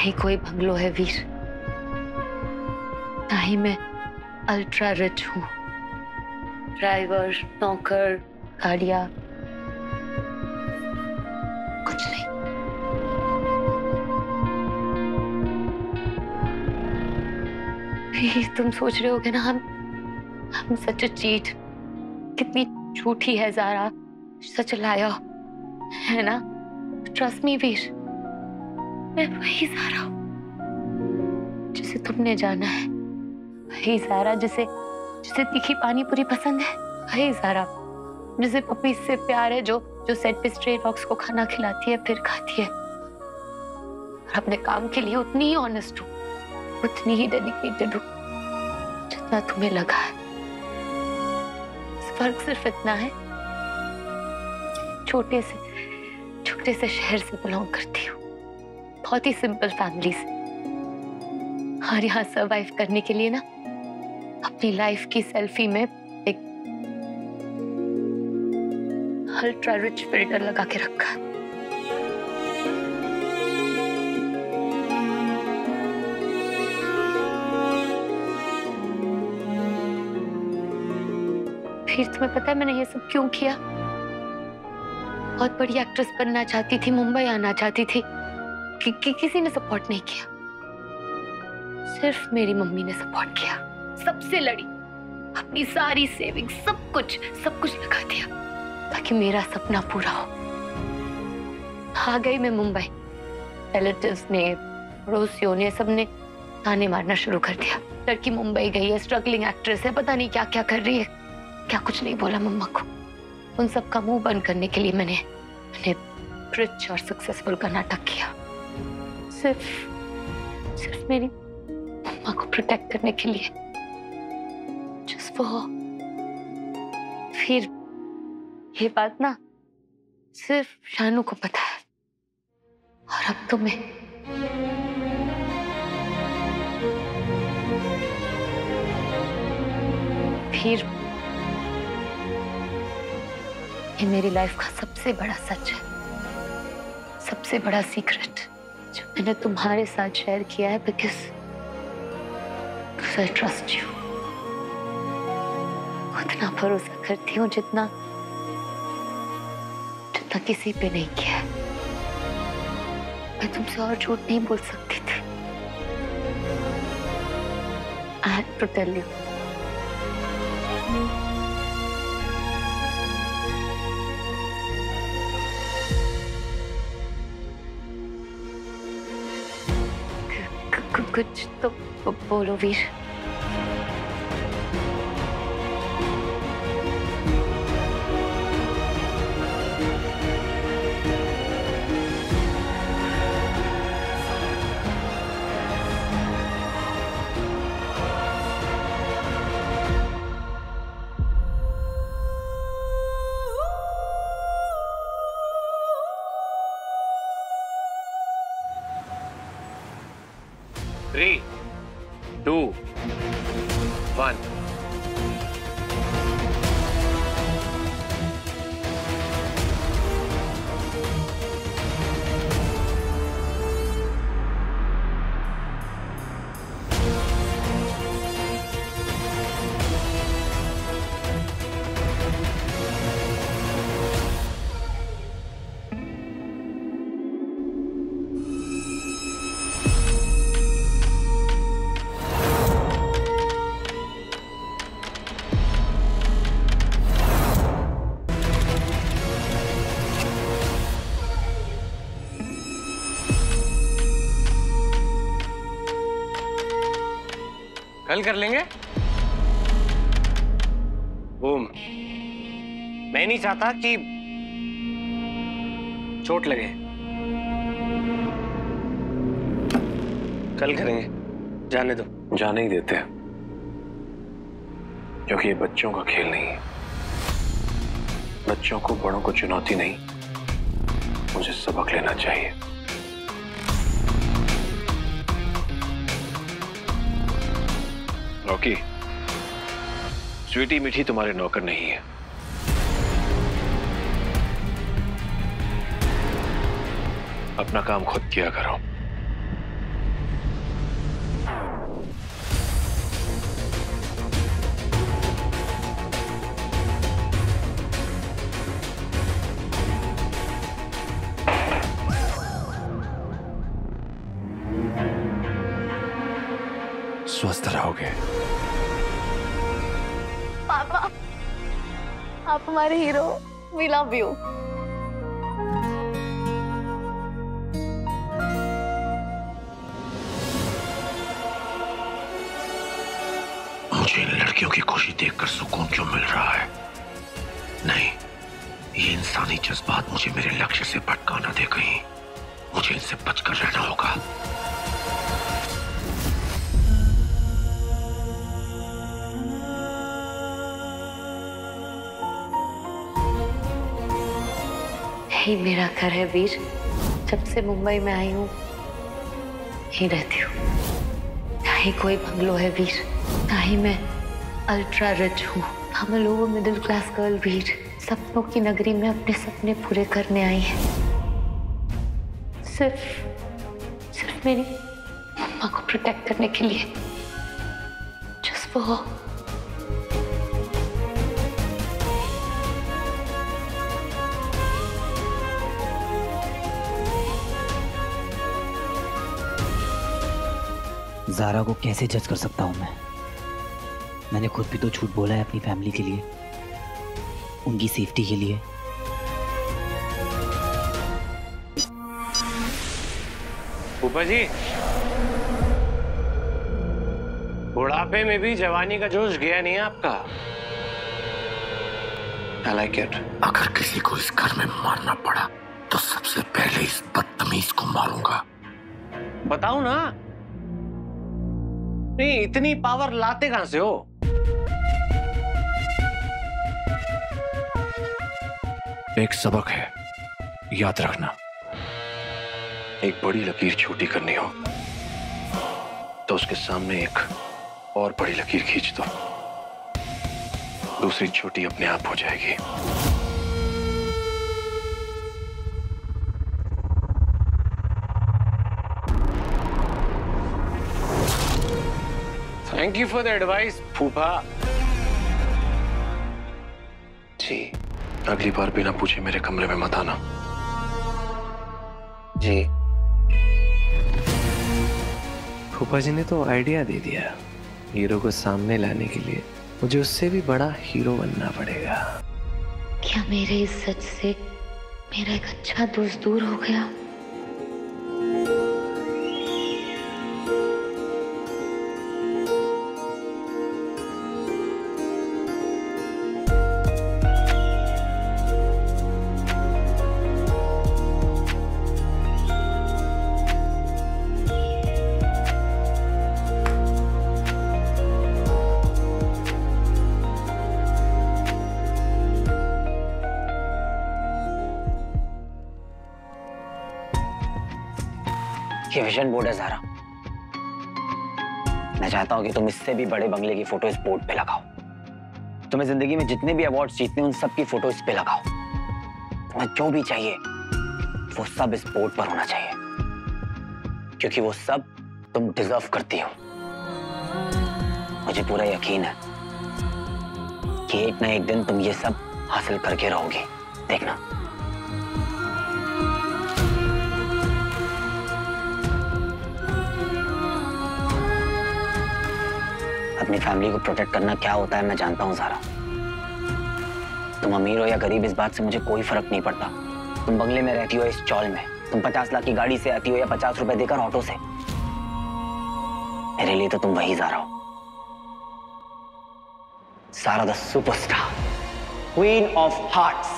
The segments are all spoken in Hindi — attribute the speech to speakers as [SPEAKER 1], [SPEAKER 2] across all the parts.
[SPEAKER 1] ही कोई बंगलो है वीर, ना ही मैं अल्ट्रा रिच हूँ। ड्राइवर, नौकर, गाड़ियां, कुछ नहीं। वीर, तुम सोच रहे होगे ना हम सच अ चीट, कितनी झूठी है ज़ारा, सच लाया है ना। ट्रस्ट मी वीर, मैं वही ज़ारा हूँ जिसे तुमने जाना है, वही ज़ारा जिसे तीखी पानी पूरी पसंद है, वही ज़ारा जिसे पपी से प्यार है, जो सेट पे स्ट्रे डॉग्स को खाना खिलाती है फिर खाती है। और अपने काम के लिए उतनी ही ऑनेस्ट हूँ, उतनी ही डेडिकेटेड हूँ जितना तुम्हें लगा है। फर्क सिर्फ इतना है, छोटे से शहर से बिलोंग करती हूँ, बहुत ही सिंपल फैमिली से। और यहाँ सरवाइव करने के लिए ना अपनी लाइफ की सेल्फी में एक अल्ट्रा रिच फिल्टर लगा के रखा। फिर तुम्हें पता है मैंने ये सब क्यों किया? बहुत बड़ी एक्ट्रेस बनना चाहती थी, मुंबई आना चाहती थी, किसी ने सपोर्ट नहीं किया, सिर्फ मेरी मम्मी ने सपोर्ट किया। सबसे लड़ी, अपनी सारी सेविंग, सब कुछ लगा दिया ताकि मेरा सपना पूरा हो। आ गई मैं मुंबई, रिलेटिव्स ने, पड़ोसियों ने, सबने ताने मारना शुरू कर दिया। लड़की मुंबई गई है, स्ट्रगलिंग एक्ट्रेस है, पता नहीं क्या क्या कर रही है। क्या कुछ नहीं बोला मम्मा को। उन सब का मुंह बंद करने के लिए मैंने रिच और सक्सेसफुल का नाटक किया, सिर्फ मेरी मम्मा को प्रोटेक्ट करने के लिए। जस्ट वो। फिर ये बात ना सिर्फ शानू को पता है, और अब तो मैं। फिर ये मेरी लाइफ का सबसे बड़ा सच है, सबसे बड़ा सीक्रेट जो मैंने तुम्हारे साथ शेयर किया है, बिकॉज आई ट्रस्ट यू। उतना भरोसा करती हूँ जितना किसी पे नहीं किया। मैं तुमसे और झूठ नहीं बोल सकती थी। I had to tell you. कुछ तो बोलो वीर।
[SPEAKER 2] Three, two, one. कल कर लेंगे। ओम, मैं नहीं चाहता कि चोट लगे। कल करेंगे, जाने दो।
[SPEAKER 3] जाने ही देते हैं, क्योंकि ये बच्चों का खेल नहीं है। बच्चों को, बड़ों को चुनौती नहीं, मुझे सबक लेना चाहिए। रॉकी, स्वीटी मीठी तुम्हारे नौकर नहीं है। अपना काम खुद किया करो। स्वस्थ रहोगे।
[SPEAKER 1] पापा, आप हमारे हीरो, वी लव यू।
[SPEAKER 3] मुझे इन लड़कियों की खुशी देखकर सुकून क्यों मिल रहा है? नहीं, ये इंसानी जज्बात मुझे मेरे लक्ष्य से भटका न दे कहीं। मुझे इनसे बचकर रहना होगा।
[SPEAKER 1] यही मेरा घर है वीर। जब से मुंबई में आई हूँ यहीं रहती हूँ। ना ही कोई बंगलो है वीर, ना ही मैं अल्ट्रा रिच हूँ। हम लोअर मिडिल क्लास गर्ल वीर, सपनों की नगरी में अपने सपने पूरे करने आई है। सिर्फ मेरी मम्मा को प्रोटेक्ट करने के लिए। Just for her.
[SPEAKER 4] ज़ारा को कैसे जज कर सकता हूँ मैं? मैंने खुद भी तो झूठ बोला है अपनी फैमिली के लिए, उनकी सेफ्टी के लिए।
[SPEAKER 2] फूफा जी, बुढ़ापे में भी जवानी का जोश गया नहीं है आपका।
[SPEAKER 3] I like it। अगर किसी को इस घर में मारना पड़ा तो सबसे पहले इस बदतमीज को मारूंगा।
[SPEAKER 2] बताओ ना, नहीं इतनी पावर लाते कहां से हो?
[SPEAKER 3] एक सबक है, याद रखना। एक बड़ी लकीर छोटी करनी हो तो उसके सामने एक और बड़ी लकीर खींच दो, दूसरी छोटी अपने आप हो जाएगी।
[SPEAKER 2] Thank you for the advice फूफा
[SPEAKER 3] जी, अगली बार बिना पूछे मेरे कमरे में मत आना।
[SPEAKER 2] जी। फूफा जी ने तो आइडिया दे दिया, हीरो को सामने लाने के लिए मुझे उससे भी बड़ा हीरो बनना पड़ेगा।
[SPEAKER 1] क्या मेरे इस सच से मेरा एक अच्छा दोस्त दूर हो गया?
[SPEAKER 4] ये विजन बोर्ड है ज़ारा। मैं चाहता हूं कि तुम इससे भी बड़े बंगले की फोटो इस बोर्ड पे लगाओ। तुम्हें जिंदगी में जितने भी अवार्ड्स जीतने उन सब की फोटो इस पे लगाओ। तुम्हें जो भी चाहिए वो सब इस बोर्ड पर होना चाहिए, क्योंकि वो सब तुम डिजर्व करती हो। मुझे पूरा यकीन है कि एक ना एक दिन तुम ये सब हासिल करके रहोगी। देखना। अपनी फैमिली को प्रोटेक्ट करना क्या होता है मैं जानता हूँ ज़ारा। तुम अमीर हो या गरीब इस बात से मुझे कोई फर्क नहीं पड़ता। तुम बंगले में रहती हो इस चौल में, तुम 50 लाख की गाड़ी से आती हो या 50 रुपए देकर ऑटो से, मेरे लिए तो तुम वही ज़ारा हो। Zara the superstar, queen of hearts.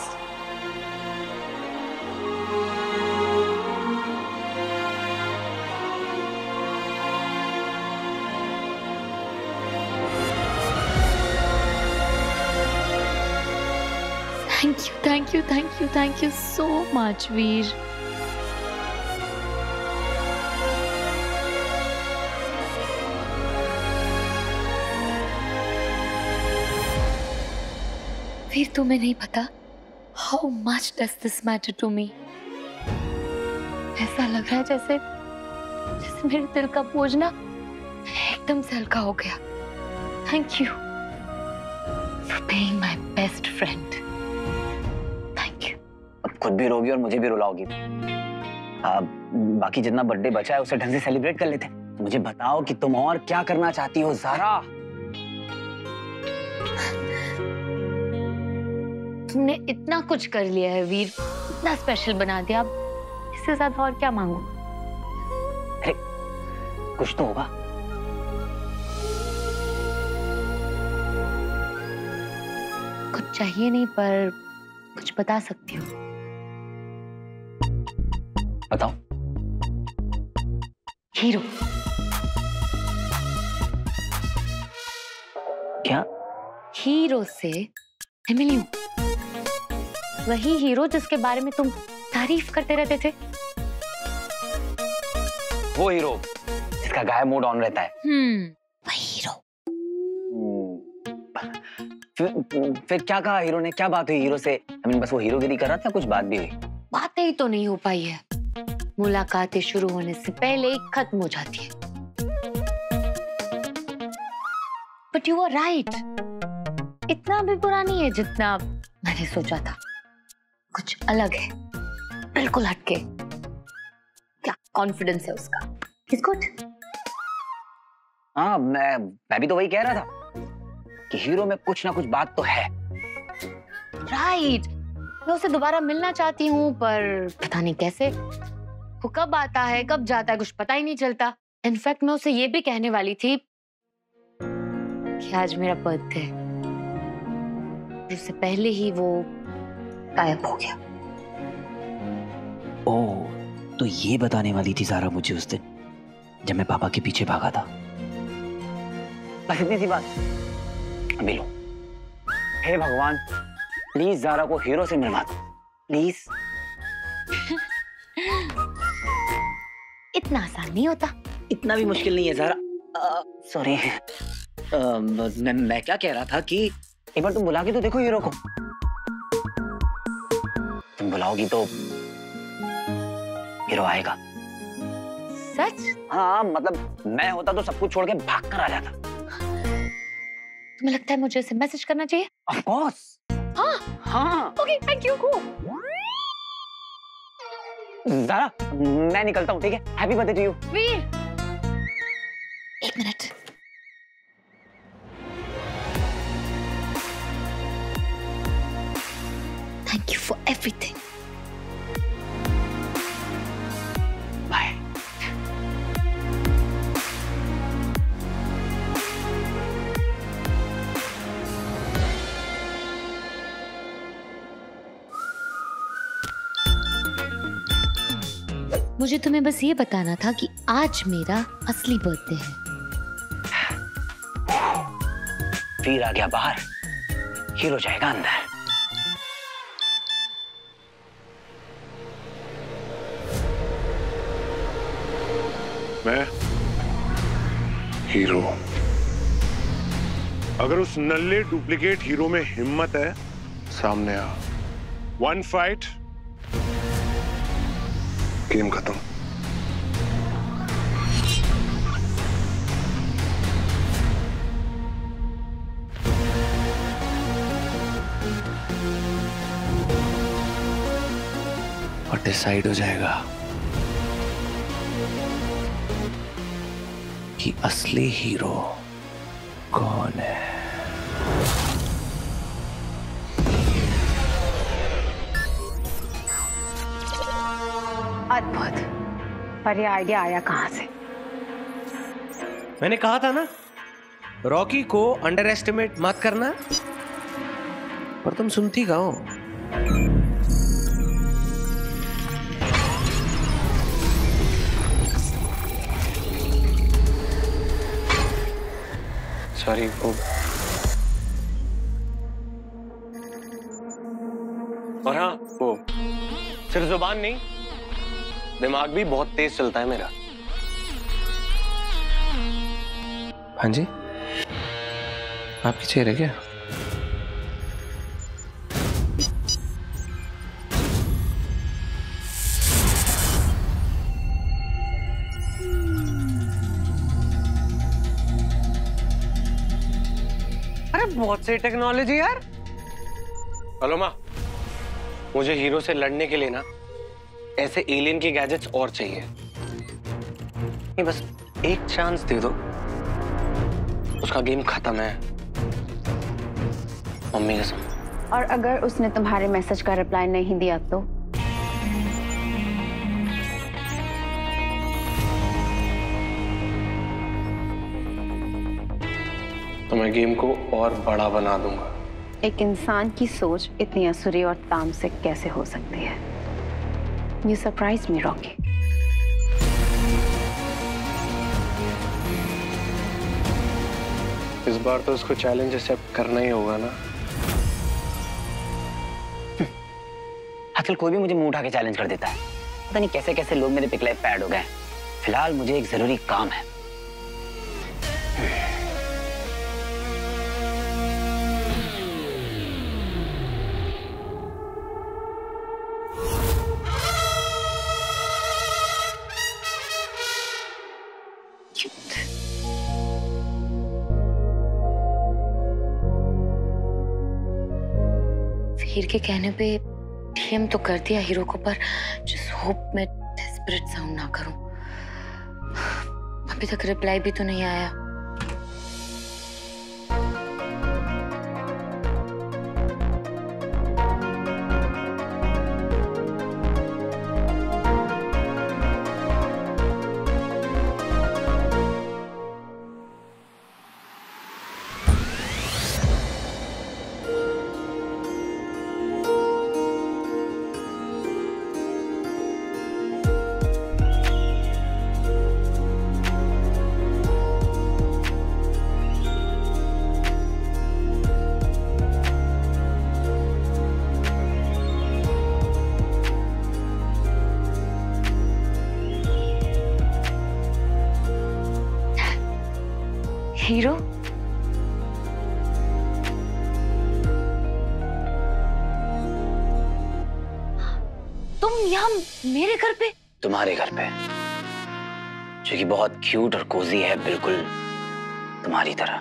[SPEAKER 5] Thank you so much, Veer.
[SPEAKER 1] Veer, तुम्हें नहीं पता how much does this matter to me? ऐसा लग रहा है जैसे मेरे दिल का बोझ ना एकदम से हल्का हो गया। Thank you for being my best friend.
[SPEAKER 4] खुद भी रोगी और मुझे भी रुलाओगी। बाकी जितना बर्थडे बचा है उसे ढंग से सेलिब्रेट कर लेते। मुझे बताओ कि तुम और क्या करना चाहती हो ज़ारा।
[SPEAKER 1] तुमने इतना कुछ कर लिया है वीर, इतना स्पेशल बना दिया, अब इससे ज्यादा और क्या मांगू?
[SPEAKER 4] अरे कुछ तो होगा।
[SPEAKER 1] कुछ चाहिए नहीं, पर कुछ बता सकती हो।
[SPEAKER 4] बताओ।
[SPEAKER 1] हीरो।
[SPEAKER 4] क्या?
[SPEAKER 1] हीरो से मैं मिली हूँ, वही हीरो जिसके बारे में तुम तारीफ करते रहते थे।
[SPEAKER 4] वो हीरो जिसका गायब मोड ऑन रहता है।
[SPEAKER 1] वही हीरो।
[SPEAKER 4] फिर क्या कहा हीरो ने? क्या बात हुई हीरो से? बस वो हीरोगिरी कर रहा था, कुछ बात भी हुई?
[SPEAKER 1] बातें ही तो नहीं हो पाई है, मुलाकातें शुरू होने से पहले ही खत्म हो जाती है। बट यू आर राइट, इतना भी बुरा नहीं है जितना मैंने सोचा था। कुछ अलग है, बिल्कुल हटके। क्या कॉन्फिडेंस है उसका। He's good.
[SPEAKER 4] हाँ, मैं भी तो वही कह रहा था कि हीरो में कुछ ना कुछ बात तो है।
[SPEAKER 1] राइट, मैं उसे दोबारा मिलना चाहती हूँ, पर पता नहीं कैसे। वो कब आता है कब जाता है कुछ पता ही नहीं चलता। इनफैक्ट मैं उसे ये भी कहने वाली थी कि आज मेरा बर्थडे है, उससे पहले ही वो गायब हो गया।
[SPEAKER 4] ओह, तो ये बताने वाली थी ज़ारा मुझे उस दिन जब मैं पापा के पीछे भागा था। बस इतनी सी बात। अभी लो। हे भगवान, प्लीज ज़ारा को हीरो से मिलवा दो, प्लीज।
[SPEAKER 1] इतना आसान नहीं होता।
[SPEAKER 4] इतना भी मुश्किल नहीं है ज़ारा। सॉरी। मैं क्या कह रहा था कि एक बार तुम बुला के तो देखो हीरो को। तुम बुलाओगी तो हीरो आएगा।
[SPEAKER 1] सच?
[SPEAKER 4] हाँ, मतलब मैं होता तो सब कुछ छोड़ के भाग कर आ जाता।
[SPEAKER 1] तुम्हें लगता है मुझे उसे मैसेज करना चाहिए?
[SPEAKER 4] Of course.
[SPEAKER 1] हाँ।
[SPEAKER 4] हाँ।
[SPEAKER 1] Okay, thank you.
[SPEAKER 4] ज़ारा, मैं निकलता हूँ, ठीक है? Happy birthday to you.
[SPEAKER 1] Veer, एक minute. Thank you for everything.
[SPEAKER 4] Bye.
[SPEAKER 1] मुझे तुम्हें बस ये बताना था कि आज मेरा असली बर्थडे है।
[SPEAKER 4] वीर आ गया बाहर, हीरो जाएगा अंदर।
[SPEAKER 6] मैं हीरो। अगर उस नल्ले डुप्लीकेट हीरो में हिम्मत है, सामने आ। वन फाइट, गेम खत्म।
[SPEAKER 2] और डिसाइड हो जाएगा कि असली हीरो कौन है।
[SPEAKER 1] अद्भुत, पर ये आइडिया आया कहां से?
[SPEAKER 2] मैंने कहा था ना, रॉकी को अंडर एस्टिमेट मत करना, पर तुम सुनती कहाँ हो। सॉरी, वो और हाँ, वो सिर्फ जुबान नहीं, दिमाग भी बहुत तेज चलता है मेरा। हाँ जी, आपकी चेयर है क्या? अरे बहुत सही टेक्नोलॉजी यार। हेलो माँ, मुझे हीरो से लड़ने के लिए ना ऐसे एलियन की गैजेट्स और चाहिए। नहीं, बस
[SPEAKER 4] एक चांस दे दो, उसका गेम खत्म है, मम्मी कसम।
[SPEAKER 5] और अगर उसने तुम्हारे मैसेज का रिप्लाई नहीं दिया
[SPEAKER 7] तो मैं गेम को और बड़ा बना दूंगा।
[SPEAKER 5] एक इंसान की सोच इतनी असुरी और तामसिक कैसे हो सकती है? You surprised me, Rocky.
[SPEAKER 7] इस बार तो उसको चैलेंज एक्सेप्ट करना ही होगा ना।
[SPEAKER 4] आजकल कोई भी मुझे मुंह उठा के चैलेंज कर देता है। पता नहीं कैसे कैसे लोग मेरे पिक लाइफ पे ऐड हो गए। फिलहाल मुझे एक जरूरी काम है।
[SPEAKER 1] वीर के कहने पे डीएम तो कर दिया हीरो को, पर जिस होप में डेस्परेट साउंड ना करूं। अभी तक रिप्लाई भी तो नहीं आया। हीरो, तुम यहाँ मेरे घर पे?
[SPEAKER 4] तुम्हारे घर पे, जो कि बहुत क्यूट और कोजी है, बिल्कुल तुम्हारी तरह।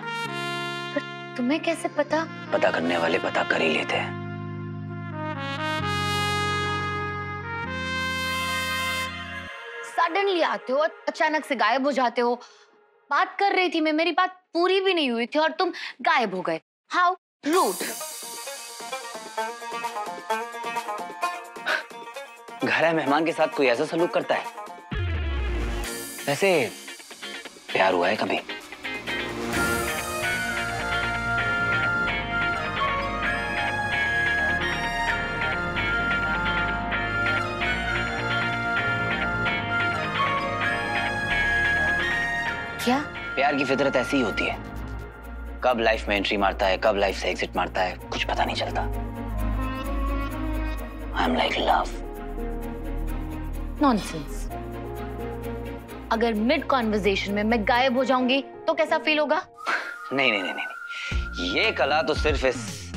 [SPEAKER 1] पर तुम्हें कैसे पता?
[SPEAKER 4] पता करने वाले पता कर ही लेते हैं।
[SPEAKER 1] सडनली आते हो, अचानक से गायब हो जाते हो। बात कर रही थी मैं, मेरी बात पूरी भी नहीं हुई थी और तुम गायब हो गए। How rude.
[SPEAKER 4] घर है, मेहमान के साथ कोई ऐसा सलूक करता है? वैसे प्यार हुआ है कभी?
[SPEAKER 1] क्या?
[SPEAKER 4] प्यार की फितरत ऐसी ही होती है। कब लाइफ में एंट्री मारता है, कब लाइफ से एग्जिट मारता है, कुछ पता नहीं चलता। I am like love.
[SPEAKER 1] Nonsense. अगर मिड कॉन्वर्सेशन में मैं गायब हो जाऊंगी तो कैसा फील होगा?
[SPEAKER 4] नहीं नहीं नहीं नहीं, ये कला तो सिर्फ इस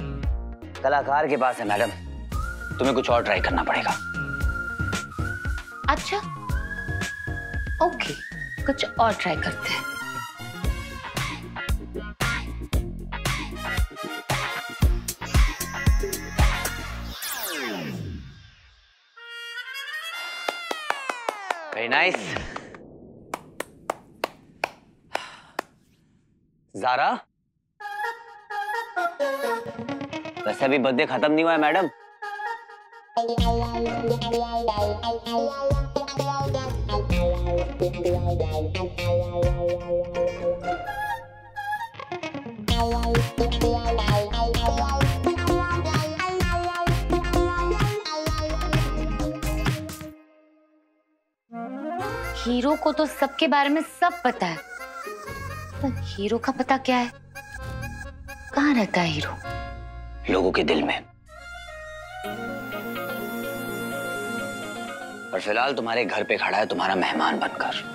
[SPEAKER 4] कलाकार के पास है मैडम। तुम्हें कुछ और ट्राई करना पड़ेगा।
[SPEAKER 1] अच्छा, ओके, कुछ और ट्राई करते हैं।
[SPEAKER 4] Very nice. ज़ारा, वैसे अभी बर्थडे खत्म नहीं हुआ है मैडम।
[SPEAKER 1] हीरो को तो सबके बारे में सब पता है, पर हीरो का पता क्या है? कहाँ रहता है हीरो?
[SPEAKER 4] लोगों के दिल में। और फिलहाल तुम्हारे घर पे खड़ा है, तुम्हारा मेहमान बनकर।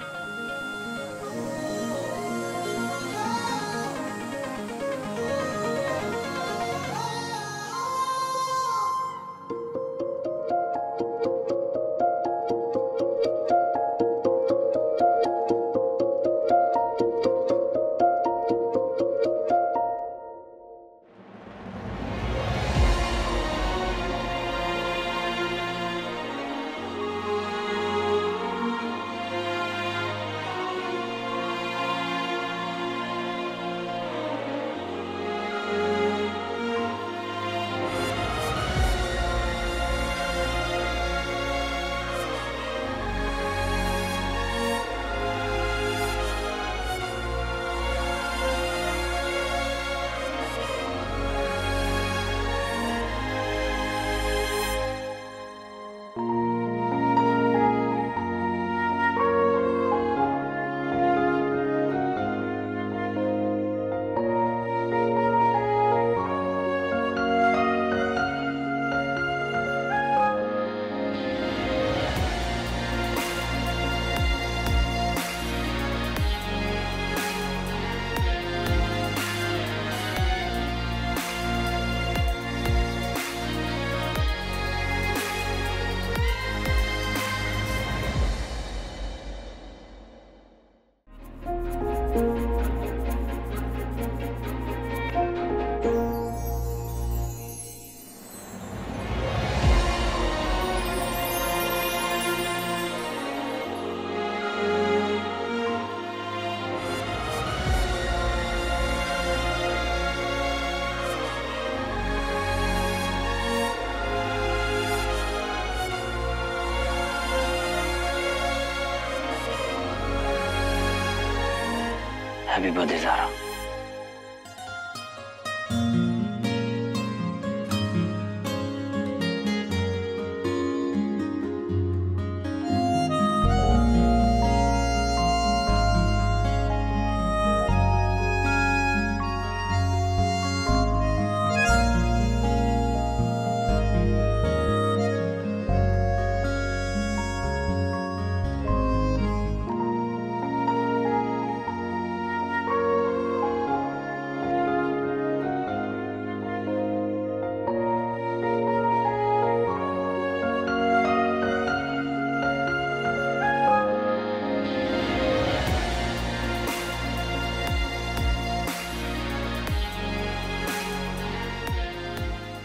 [SPEAKER 4] Happy birthday Zara.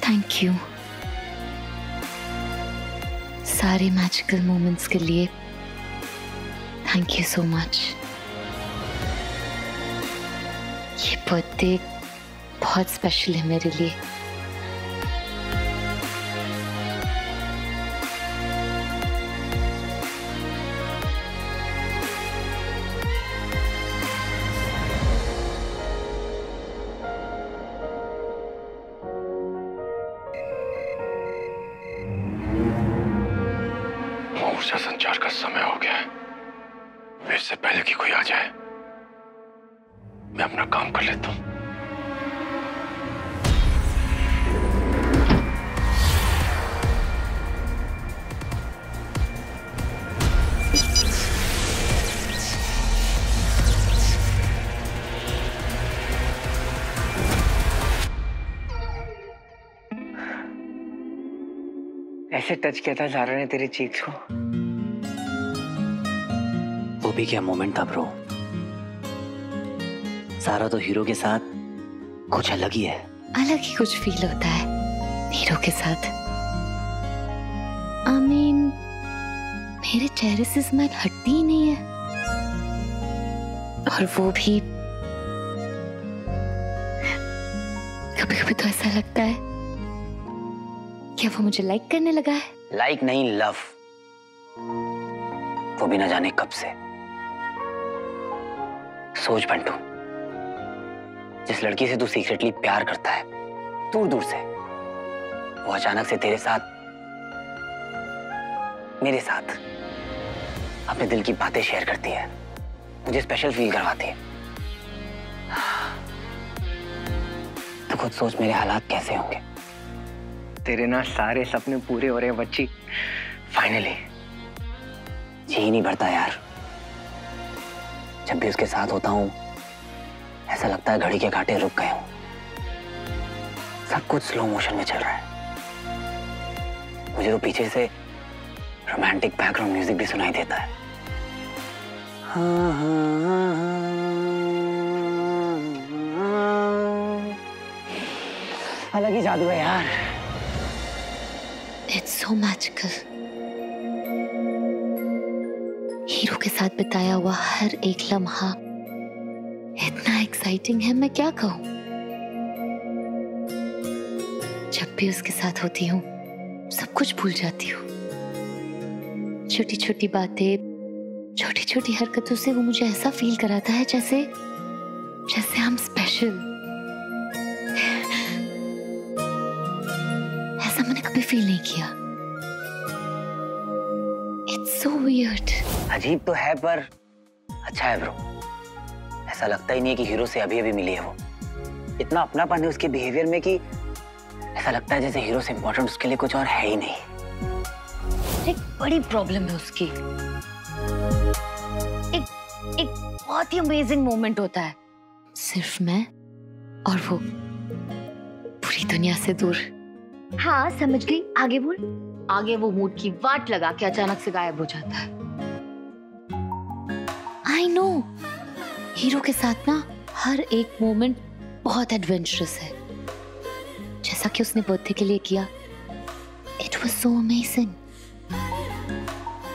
[SPEAKER 1] Thank you सारे मैजिकल मोमेंट्स के लिए। Thank you so much. ये बर्थडे बहुत स्पेशल है मेरे लिए।
[SPEAKER 3] ऊर्जा संचार का समय हो गया है। इससे पहले कि कोई आ जाए मैं अपना काम कर लेता हूं।
[SPEAKER 4] ऐसे टच किया था ज़ारा ने तेरी चीक्स को। वो भी क्या मोमेंट था ब्रो। ज़ारा तो हीरो के साथ कुछ अलग ही है।
[SPEAKER 1] अलग ही कुछ फील होता है हीरो के साथ। I mean, मेरे चेहरे से स्माइल हटती ही नहीं है। और वो भी कभी कभी तो ऐसा लगता है क्या वो मुझे लाइक करने लगा है।
[SPEAKER 4] लाइक नहीं, लव। वो भी ना जाने कब से। सोच बंटू, जिस लड़की से तू सीक्रेटली प्यार करता है दूर दूर से, वो अचानक से तेरे साथ, मेरे साथ अपने दिल की बातें शेयर करती है, मुझे स्पेशल फील करवाती है। तो खुद सोच मेरे हालात कैसे होंगे। तेरे ना सारे सपने पूरे हो रहे हैं बच्ची। फाइनली जी नहीं भरता यार। जब भी उसके साथ होता हूं ऐसा लगता है घड़ी के कांटे रुक गए हों। सब कुछ स्लो मोशन में चल रहा है। मुझे तो पीछे से रोमांटिक बैकग्राउंड म्यूजिक भी सुनाई देता है। अलग ही जादू है यार।
[SPEAKER 1] It's so magical. हीरो के साथ बिताया हुआ हर एक लम्हा इतना एक्साइटिंग है, मैं क्या कहूँ। जब भी उसके साथ होती हूँ सब कुछ भूल जाती हूँ। छोटी छोटी बातें, छोटी छोटी हरकतों से वो मुझे ऐसा फील कराता है जैसे हम स्पेशल। ऐसा मैंने कभी फील नहीं किया। It's so weird.
[SPEAKER 4] अजीब तो है पर अच्छा है ब्रो। ऐसा लगता ही नहीं है कि हीरो से अभी अभी मिली है वो। इतना अपनापन है उसके बिहेवियर में कि ऐसा लगता है जैसे हीरो से इम्पोर्टेंट उसके लिए कुछ और है ही नहीं।
[SPEAKER 1] एक बड़ी प्रॉब्लम है उसकी। एक बहुत ही अमेजिंग मोमेंट होता है, सिर्फ मैं और वो, पूरी दुनिया से दूर। हाँ समझ गई, आगे बोल। आगे वो मूड की वाट लगा के अचानक से गायब हो जाता है। आई नो, हीरो के साथ ना हर एक मोमेंट बहुत एडवेंचरस है, जैसा कि उसने बर्थडे के लिए किया। It was so amazing.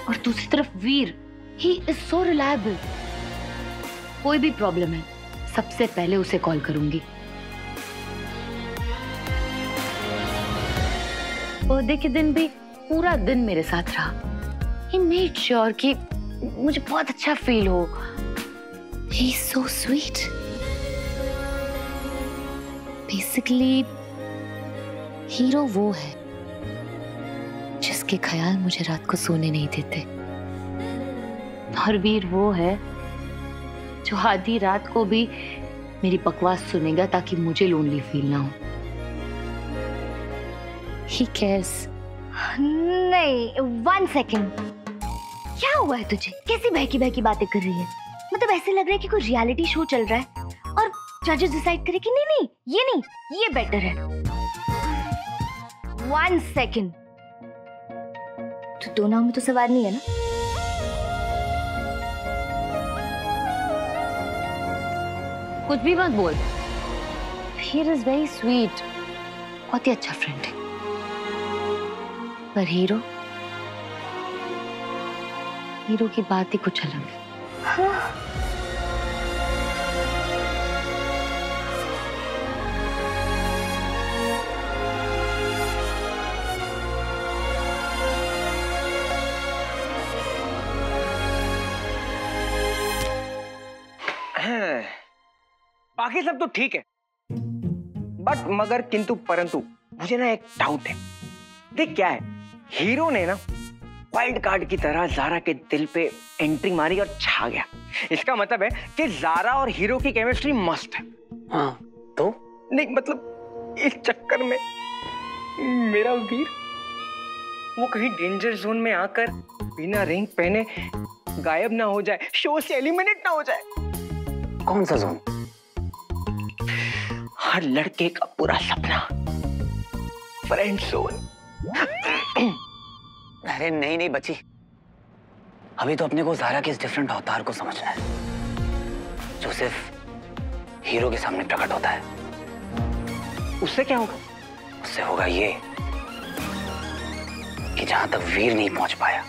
[SPEAKER 1] और दूसरी तरफ वीर, ही इज सो रिलायबल। कोई भी प्रॉब्लम है सबसे पहले उसे कॉल करूंगी। बर्थडे के दिन भी पूरा दिन मेरे साथ रहा। He made sure कि मुझे बहुत अच्छा फील हो। He's so sweet. Basically, hero वो है जिसके ख्याल मुझे रात को सोने नहीं देते, और वीर वो है जो आधी रात को भी मेरी बकवास सुनेगा ताकि मुझे लोनली फील ना हो। He cares.
[SPEAKER 8] नहीं, 1 सेकेंड, क्या हुआ है तुझे? कैसी बहकी बहकी बातें कर रही है? मतलब ऐसे लग रहा है कि कोई रियलिटी शो चल रहा है और जजेस डिसाइड करे कि नहीं, ये बेटर है। 1 सेकेंड, तो 2 नाव में तो सवार नहीं है ना?
[SPEAKER 1] कुछ भी मत बोल। हीर इज वेरी स्वीट, बहुत ही अच्छा फ्रेंड है, पर हीरो की बात ही कुछ अलग है।
[SPEAKER 9] बाकी सब तो ठीक है, बट मगर किंतु परंतु मुझे ना एक डाउट है। देख क्या है, हीरो ने ना वाइल्ड कार्ड की तरह ज़ारा के दिल पे एंट्री मारी और छा गया। इसका मतलब है कि ज़ारा और हीरो की केमिस्ट्री मस्त है।
[SPEAKER 4] हाँ तो
[SPEAKER 9] नहीं मतलब इस चक्कर में मेरा वीर वो कहीं डेंजर जोन में आकर बिना रिंग पहने गायब ना हो जाए, शो से एलिमिनेट ना हो जाए।
[SPEAKER 4] कौन सा जोन?
[SPEAKER 9] हर लड़के का पूरा सपना, फ्रेंड जोन।
[SPEAKER 4] अरे नहीं नहीं बच्ची, अभी तो अपने को ज़ारा के इस डिफरेंट अवतार को समझना है जो सिर्फ हीरो के सामने प्रकट होता है।
[SPEAKER 9] उससे क्या होगा?
[SPEAKER 4] उससे होगा ये कि जहां तक वीर नहीं पहुंच पाया,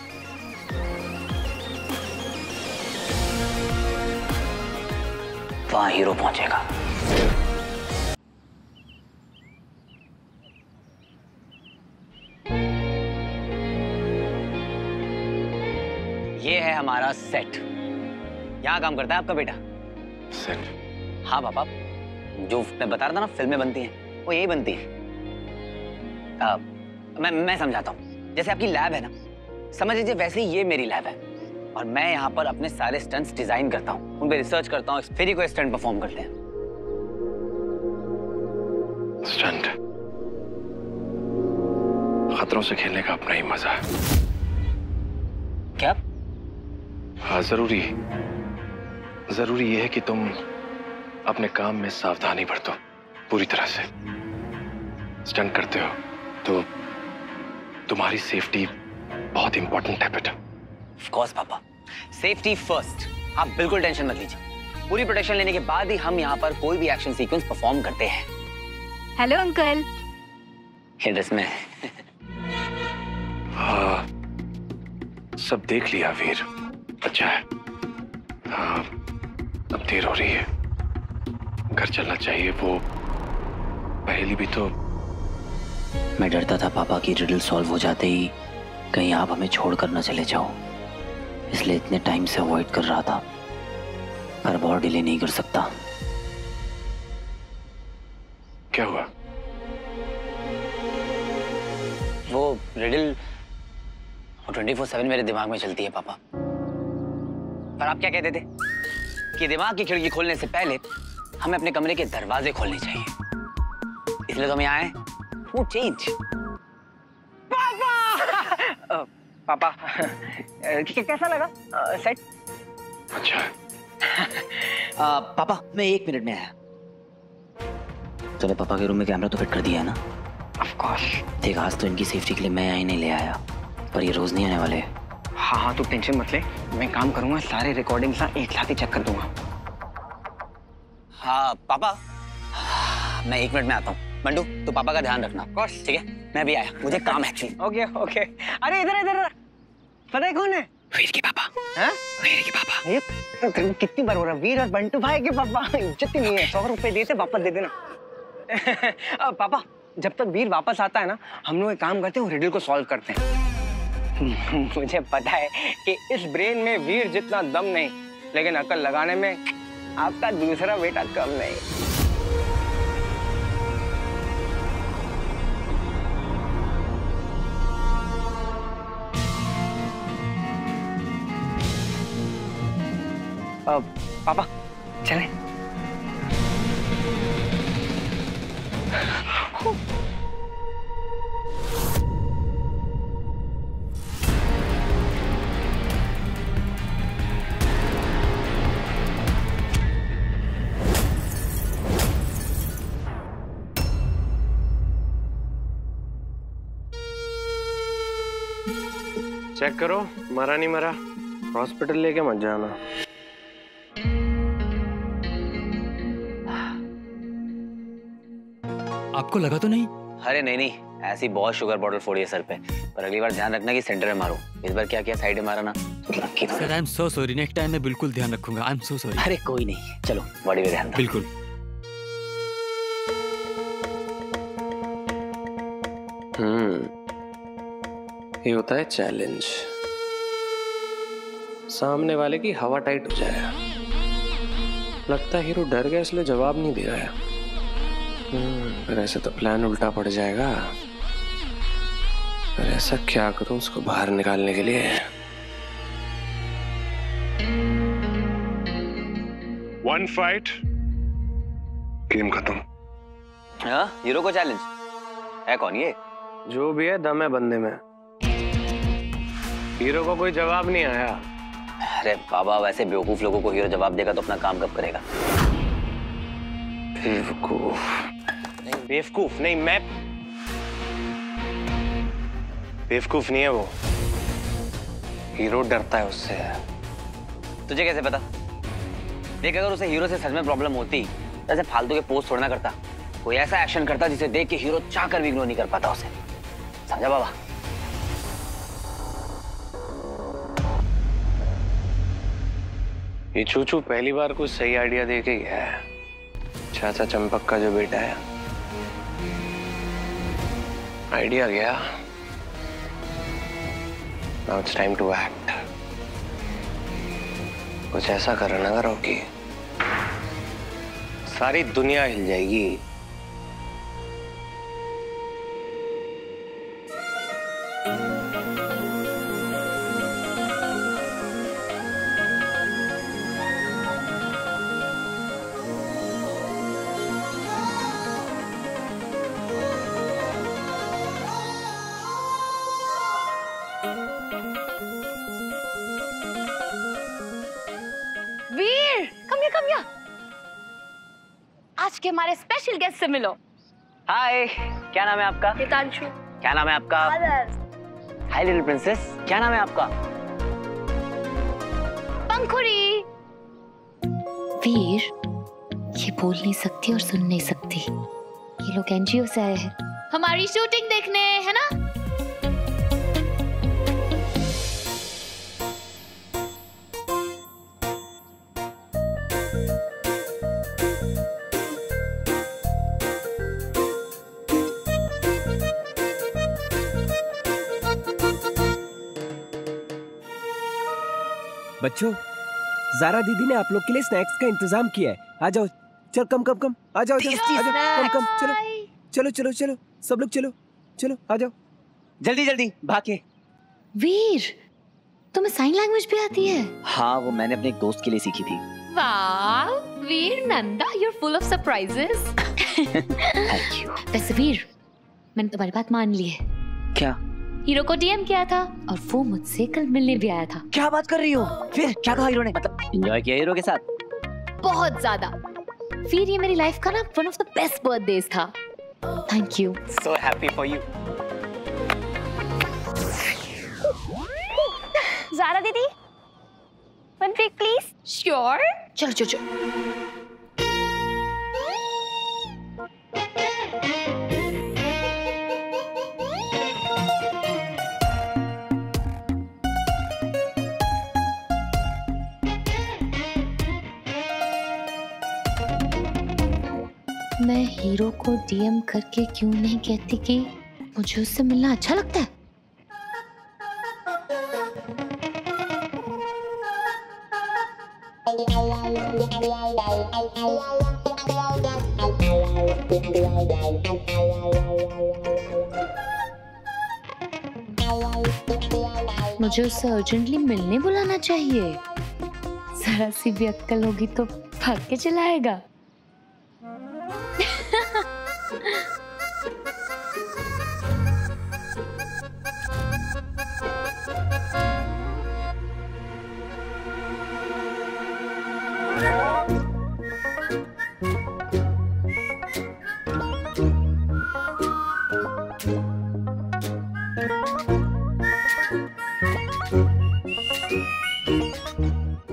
[SPEAKER 4] वहां हीरो पहुंचेगा। ये है हमारा सेट। यहाँ काम करता है आपका बेटा।
[SPEAKER 3] सेट?
[SPEAKER 4] हाँ पापा, जो मैं बता रहा था ना फिल्में बनती हैं वो यही बनती है। मैं समझाता हूँ। जैसे आपकी लैब है ना, समझ लीजिए वैसे ही ये मेरी लैब है, और मैं यहाँ पर अपने सारे स्टंट्स डिजाइन करता हूँ, उन पे रिसर्च करता हूँ, फिर ही कोई स्टंट परफॉर्म करते हैं।
[SPEAKER 3] स्टंट? खतरों से खेलने का अपना ही मजा है।
[SPEAKER 4] क्या?
[SPEAKER 3] हाँ जरूरी ये है कि तुम अपने काम में सावधानी बरतो पूरी तरह से। स्टंट करते हो तो तुम्हारी सेफ्टी बहुत इंपॉर्टेंट है बेटा।
[SPEAKER 4] ऑफ कोर्स पापा, सेफ्टी फर्स्ट। आप बिल्कुल टेंशन मत लीजिए। पूरी प्रोटेक्शन लेने के बाद ही हम यहाँ पर कोई भी एक्शन सीक्वेंस परफॉर्म करते हैं।
[SPEAKER 8] Hello uncle.
[SPEAKER 4] ये ड्रेस में
[SPEAKER 3] हाँ, सब देख लिया वीर। अच्छा है। हाँ, अब देर हो रही है, घर चलना चाहिए। वो पहली भी तो।
[SPEAKER 4] मैं डरता था पापा की रिडल सॉल्व हो जाते ही कहीं आप हमें छोड़कर न चले जाओ, इसलिए इतने टाइम से अवॉइड कर रहा था, पर बहुत डिले नहीं कर सकता।
[SPEAKER 3] क्या हुआ?
[SPEAKER 4] वो रिडल 24/7 मेरे दिमाग में चलती है पापा। पर आप क्या कहते थे कि दिमाग की खिड़की खोलने से पहले हमें अपने कमरे के दरवाजे खोलने चाहिए, इसलिए तो हम यहाँ आए। वो चेंज।
[SPEAKER 9] पापा पापा कैसा लगा सेट?
[SPEAKER 3] अच्छा।
[SPEAKER 4] पापा मैं 1 मिनट में आया। चलो पापा के रूम में कैमरा तो फिट कर दिया है ना?
[SPEAKER 9] Of course.
[SPEAKER 4] देख आज तो इनकी सेफ्टी के लिए मैं यहाँ ही नहीं ले आया, पर ये रोज नहीं आने वाले।
[SPEAKER 9] हाँ तू टेंशन मत ले, मैं काम करूंगा, सारे रिकॉर्डिंग्स एक साथ ही चेक कर दूंगा।
[SPEAKER 4] हाँ पापा, मैं 1 मिनट में आता हूँ। मंडू तो पापा का ध्यान रखना। ठीक है, मैं भी आया, मुझे काम है एक्चुअली।
[SPEAKER 9] ओके। अरे इधर पता है कौन है?
[SPEAKER 4] वीर के पापा।
[SPEAKER 9] हाँ?
[SPEAKER 4] वीर के पापा।
[SPEAKER 9] ये तो कितनी बार हो रहा है, वीर और बंटू भाई के पापा। इज्जत ही नहीं है। 100 रुपए देते वापस दे देना। पापा जब तक वीर वापस आता है ना, हम लोग एक काम करते हैं, रिडल को सॉल्व करते हैं। मुझे पता है कि इस ब्रेन में वीर जितना दम नहीं, लेकिन अकल लगाने में
[SPEAKER 4] आपका दूसरा बेटा कम नहीं। पापा चलें।
[SPEAKER 2] चेक करो, मरा नहीं मरा। हॉस्पिटल लेके मत जाना।
[SPEAKER 10] आपको लगा तो नहीं?
[SPEAKER 4] अरे नहीं नहीं, ऐसी बहुत शुगर बॉटल फोड़ी है सर पे, पर अगली बार ध्यान रखना कि सेंटर में मारो। इस बार क्या किया, साइड में मारा ना।
[SPEAKER 10] Sir I am so sorry, next time मैं बिल्कुल ध्यान रखूंगा। I am so sorry.
[SPEAKER 4] अरे कोई नहीं, चलो बॉडी पे ध्यान दो।
[SPEAKER 10] बिल्कुल।
[SPEAKER 2] ये होता है चैलेंज। सामने वाले की हवा टाइट हो जाए। लगता है हीरो डर गया इसलिए जवाब नहीं दे रहा है। पर ऐसे तो प्लान उल्टा पड़ जाएगा। पर ऐसा क्या करूं उसको बाहर निकालने के लिए?
[SPEAKER 6] वन फाइट, गेम खत्म।
[SPEAKER 4] हाँ, हीरो को चैलेंज है। कौन ये?
[SPEAKER 2] जो भी है, दम है बंदे में। हीरो को कोई जवाब नहीं आया।
[SPEAKER 4] अरे बाबा, वैसे बेवकूफ लोगों को हीरो जवाब देगा तो अपना काम कब करेगा?
[SPEAKER 2] बेवकूफ
[SPEAKER 4] नहीं, बेवकूफ नहीं, मैं
[SPEAKER 2] बेवकूफ नहीं है वो। हीरो डरता है उससे।
[SPEAKER 4] तुझे कैसे पता? देख, अगर उसे हीरो से सच में प्रॉब्लम होती तो ऐसे फालतू के पोस्ट छोड़ना करता। कोई ऐसा एक्शन करता जिसे देख के हीरो चाहकर भी इग्नोर नहीं कर पाता उसे। समझा बाबा?
[SPEAKER 2] ये चूचू पहली बार कुछ सही आइडिया दे के गया है। चाचा चंपक का जो बेटा है, आइडिया गया। Now it's time to act. कुछ ऐसा करना ना रॉकी, सारी दुनिया हिल जाएगी।
[SPEAKER 1] आज के हमारे स्पेशल गेस्ट से मिलो।
[SPEAKER 4] हाय, क्या नाम है आपका?
[SPEAKER 8] हितांशु।
[SPEAKER 4] क्या नाम है आपका? हाय लिटिल प्रिंसेस, क्या नाम है आपका?
[SPEAKER 1] पंखुड़ी। वीर, ये बोल नहीं सकती और सुन नहीं सकती। ये लोग एनजीओ से आए हैं हमारी शूटिंग देखने, है ना?
[SPEAKER 11] बच्चों, ज़ारा दीदी ने आप लोग के लिए स्नैक्स का इंतजाम किया है। आ जाओ, चल कम कम कम, आ जाओ, कम कम, चलो चलो चलो चलो, सब लोग चलो चलो, आ जाओ
[SPEAKER 4] जल्दी जल्दी भागे।
[SPEAKER 1] वीर, तुम्हें साइन लैंग्वेज भी आती है?
[SPEAKER 4] हाँ, वो मैंने अपने एक दोस्त के लिए सीखी थी।
[SPEAKER 1] वाह वीर Nanda, you're full of surprises।
[SPEAKER 4] Thank you।
[SPEAKER 1] वैसे वीर, मैंने तुम्हारी बात मान ली है।
[SPEAKER 4] क्या?
[SPEAKER 1] हीरो को डीएम किया था और वो मुझसे कल मिलने भी आया था।
[SPEAKER 4] क्या बात कर रही हो? फिर क्या कहा हीरो ने? मतलब एंजॉय किया हीरो के साथ?
[SPEAKER 1] बहुत ज्यादा। फिर ये मेरी लाइफ का ना one of the best birthdays था। Thank you.
[SPEAKER 4] So happy for you।
[SPEAKER 8] Zara दीदी, one break please।
[SPEAKER 1] Sure। चलो चलो चलो। मैं हीरो को डीएम करके क्यों नहीं कहती कि मुझे उससे मिलना अच्छा लगता है? मुझे उससे अर्जेंटली मिलने बुलाना चाहिए। जरा सी भी अक्कल होगी तो भाग के चला आएगा।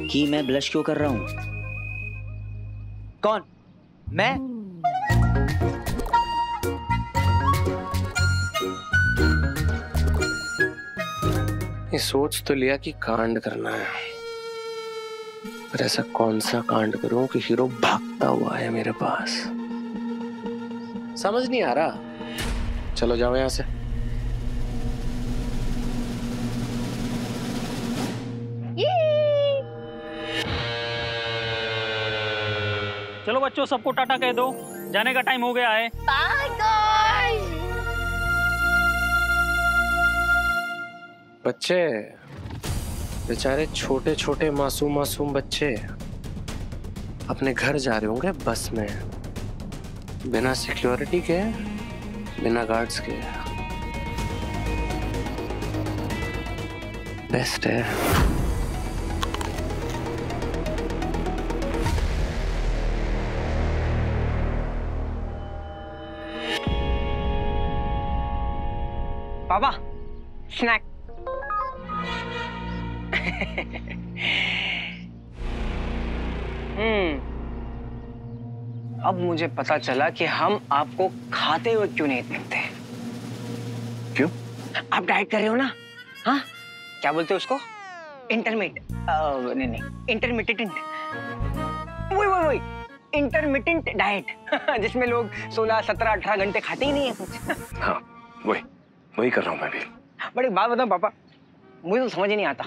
[SPEAKER 4] कि मैं ब्लश क्यों कर रहा हूं? कौन? मैं?
[SPEAKER 2] ये सोच तो लिया कि कांड करना है, पर ऐसा कौन सा कांड करूं कि हीरो भागता हुआ है मेरे पास। समझ नहीं आ रहा। चलो जाओ यहां से।
[SPEAKER 12] चलो बच्चों, सबको टाटा कह दो, जाने का टाइम हो गया है।
[SPEAKER 1] Bye guys.
[SPEAKER 2] बच्चे, बेचारे छोटे छोटे मासूम बच्चे अपने घर जा रहे होंगे बस में, बिना सिक्योरिटी के, बिना गार्ड्स के। बेस्ट है।
[SPEAKER 9] पापा, स्नैक। अब मुझे पता चला कि हम आपको खाते हुए क्यों नहीं देखते।
[SPEAKER 3] क्यों?
[SPEAKER 9] आप डाइट कर रहे हो ना? हाँ, क्या बोलते हो उसको? नहीं, इंटरमिटेंट। वही इंटरमिटेंट डाइट, जिसमें लोग 16, 17, 18 घंटे खाते ही नहीं है कुछ।
[SPEAKER 3] हाँ, वही कर रहा हूँ मैं भी।
[SPEAKER 9] बड़ी बात बताऊं पापा, मुझे तो समझ ही नहीं आता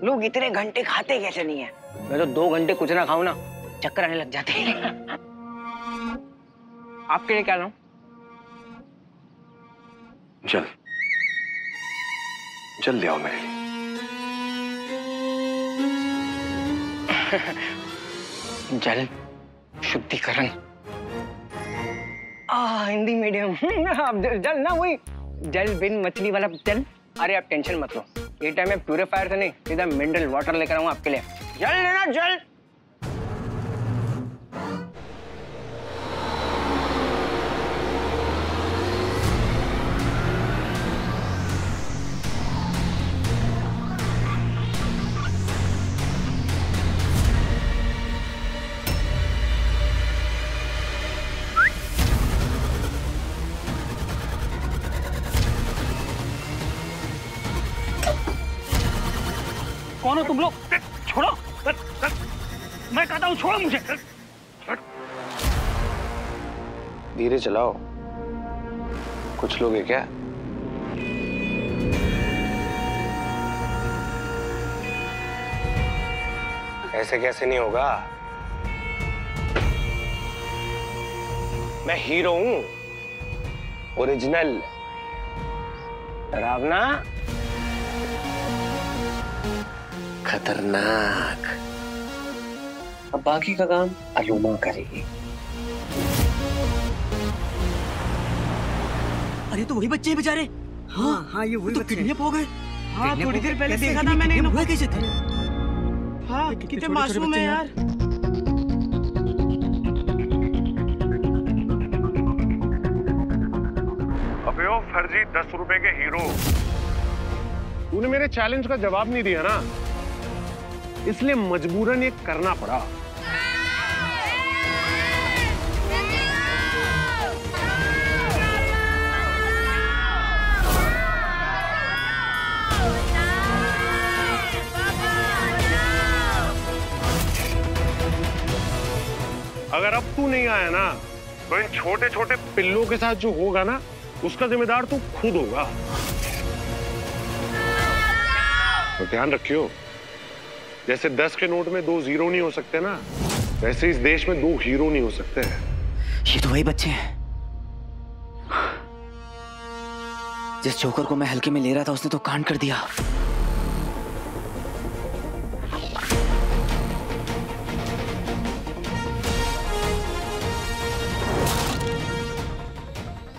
[SPEAKER 9] लोग इतने घंटे खाते कैसे नहीं है। मैं तो 2 घंटे कुछ ना खाऊं ना, चक्कर आने लग जाते हैं। आपके लिए क्या लाऊं?
[SPEAKER 3] जल ले आओ मेरे लिए।
[SPEAKER 9] जल शुद्धिकरण, हिंदी मीडियम। आप जल ना, वही जल बिन मछली वाला जल। अरे आप टेंशन मत लो, ये टाइम में प्यूरिफायर से नहीं, सीधा मिनरल वाटर लेकर आऊंगा आपके लिए। जल लेना, जल।
[SPEAKER 12] कौन हो तुम लोग? छोड़ो, मैं कहता हूँ छोड़ो मुझे।
[SPEAKER 2] धीरे चलाओ, कुछ लोग है क्या? ऐसे कैसे नहीं होगा? मैं हीरो हूं, ओरिजिनल।
[SPEAKER 9] डरावना,
[SPEAKER 2] खतरनाक। अब बाकी का काम अलूमा करेगी।
[SPEAKER 13] अरे तो वही बच्चे हैं बेचारे। हाँ, ये वही तो किडनैप हो गए। हाँ, थोड़ी देर पहले देखा था मैंने। हुए कैसे थे? हाँ, कितने मासूम हैं यार।
[SPEAKER 6] अबे ओ फर्जी 10 रुपए के हीरो, तूने मेरे चैलेंज का जवाब नहीं दिया ना, इसलिए मजबूरन ये करना पड़ा। अगर अब तू नहीं आया ना, तो इन छोटे छोटे पिल्लों के साथ जो होगा ना, उसका जिम्मेदार तू खुद होगा। तो ध्यान रखियो, जैसे 10 के नोट में 2 जीरो नहीं हो सकते ना, वैसे इस देश में 2 हीरो नहीं हो सकते हैं।
[SPEAKER 4] ये तो वही बच्चे हैं जिस जोकर को मैं हल्के में ले रहा था, उसने तो कांड कर दिया।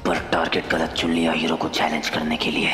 [SPEAKER 4] पर टारगेट गलत चुन लिया हीरो को चैलेंज करने के लिए।